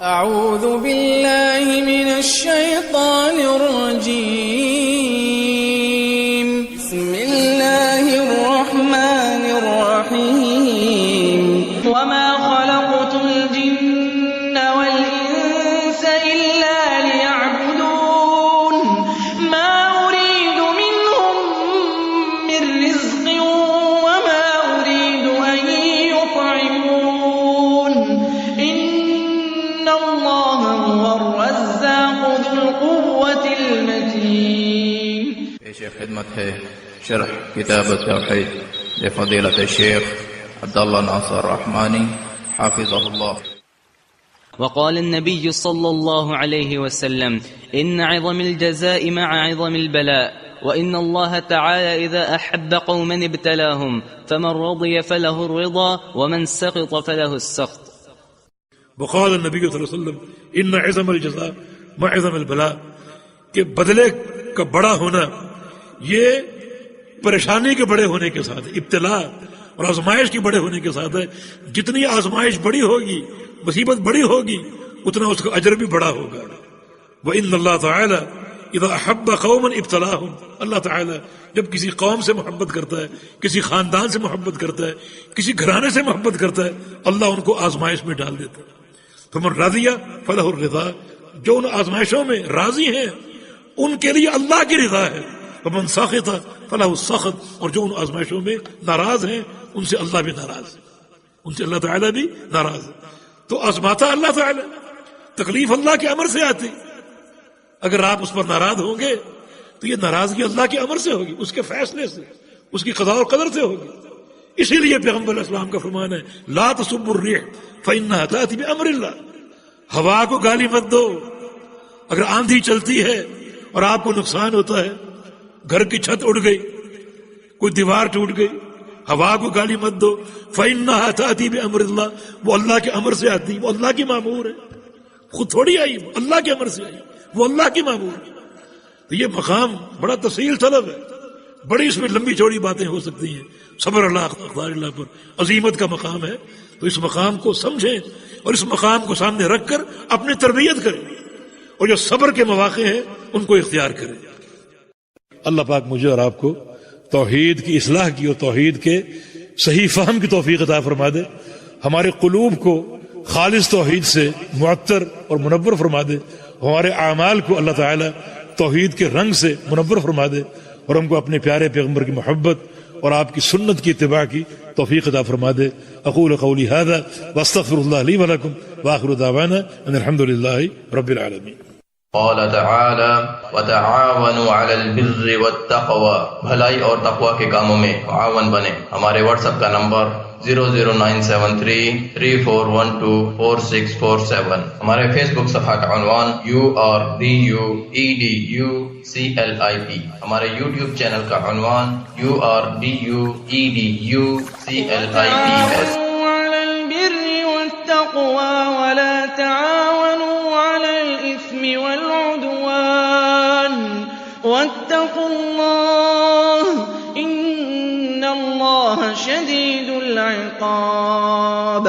أعوذ بالله من الشيطان الرجيم. بسم الله الرحمن الرحيم. وما خلقت الجن والإنس إلا ليعبدون ما أريد منهم من رزق وما أريد أن يطعمون إن الله هو الرزاق ذو القوة المتين. پیش خدمت ہے شرح کتاب التوحید لفضیلۃ الشیخ عبداللہ ناصر رحمانی حافظه الله. وقال النبي صلى الله عليه وسلم إن عظم الجزاء مع عظم البلاء وإن الله تعالى إذا أحب قوما ابتلاهم فمن رضي فله الرضا ومن سقط فله السخط. وقال النبی صلی اللہ علیہ وسلم ان عظم الجزاء مع عظم البلاء کہ بدلے کا بڑا ہونا یہ پریشانی کے بڑے ہونے کے ساتھ ابتلا اور آزمائش کے بڑے ہونے کے ساتھ ہے. جتنی آزمائش بڑی ہوگی مصیبت بڑی ہوگی اتنا اس کا اجر بھی بڑا ہوگا. وَإِنَّ اللَّهَ تَعَالَى اِذَا أَحَبَّ قَوْمًا ابْتَلَاهُمْ اللہ تعالیٰ جب کسی قوم سے محبت کرتا ہے، کسی خاندان سے محبت کرتا ہے، کسی گھرانے سے محبت کرتا ہے، اللہ ان کو آزمائش میں ڈال دیتا ہے. فَمَنْ رَضِيَ فَلَهُ الرِّضَا جو ان آزمائشوں میں راضی ہیں ان کے لیے اللہ کی رضا ہے. وَمَنْ سَخِطَ فَلَهُ السَّخْطُ اور جو ان آزمائشوں میں ناراض ہیں ان سے اللہ بھی ناراض ہے، ان سے اللہ تعالیٰ بھی ناراض ہے. تو آزماتا اللہ تعالیٰ، تکلیف اللہ کے امر سے آتی. اگر آپ اس پر ناراض ہوں گے تو یہ ناراضگی اللہ کے امر سے ہوگی، اس کے فیصلے سے، اس کی قضاء و قدر سے ہوگی. اسی لیے پیغمبر علیہ السلام کا فرمان ہے لا تسبوا الريح فإنها تأتي بأمر اللہ. ہوا کو گالی مت دو. اگر آندھی چلتی ہے اور آپ کو نقصان ہوتا ہے، گھر کی چھت اڑ گئی، کوئی دیوار ٹوٹ گئی، ہوا کو گالی مت دو. فإنها تأتي بأمر اللہ وہ اللہ کے امر سے آتی، وہ اللہ کی مامور ہے، خود تھوڑی آئی، وہ اللہ کے امر سے آئی، وہ اللہ کی مامور ہے. تو یہ مقام بڑا تفصیل طلب ہے، بڑی اس میں لمبی چوڑی باتیں ہو سکتی ہیں. صبر اللہ اقدار اللہ پر عظیمت کا مقام ہے. تو اس مقام کو سمجھیں اور اس مقام کو سامنے رکھ کر اپنی تربیت کریں اور جو صبر کے مواقع ہیں ان کو اختیار کریں. اللہ پاک مجھے اور آپ کو توحید کی اصلاح کی اور توحید کے صحیح فہم کی توفیق عطا فرما دے. ہمارے قلوب کو خالص توحید سے معطر اور منور فرما دے. ہمارے اعمال کو اللہ تعالی توحید کے رنگ سے منور فرما دے اور ہم کو اپنے پیارے پیغمبر کی محبت اور آپ کی سنت کی اتباع کی توفیق عطا فرما دے. اقول قولی هذا واستغفر الله لي ولكم واخر دعوانا ان الحمد لله رب العالمين. قال تعالی وتعاونوا علی البر والتقوى بھلائی اور تقوی کے کاموں میں معاون بنے. ہمارے واٹس ایپ کا نمبر 0097334124647. ہمارے فیس بک صفحہ کا عنوان URDUEDUCLIP. ہمارے یوٹیوب چینل کا عنوان URDUEDUCLIP. على البر والتقوى ولا تعاونوا على الإثم والعدوان واتقوا الله إن الله شديد العقاب.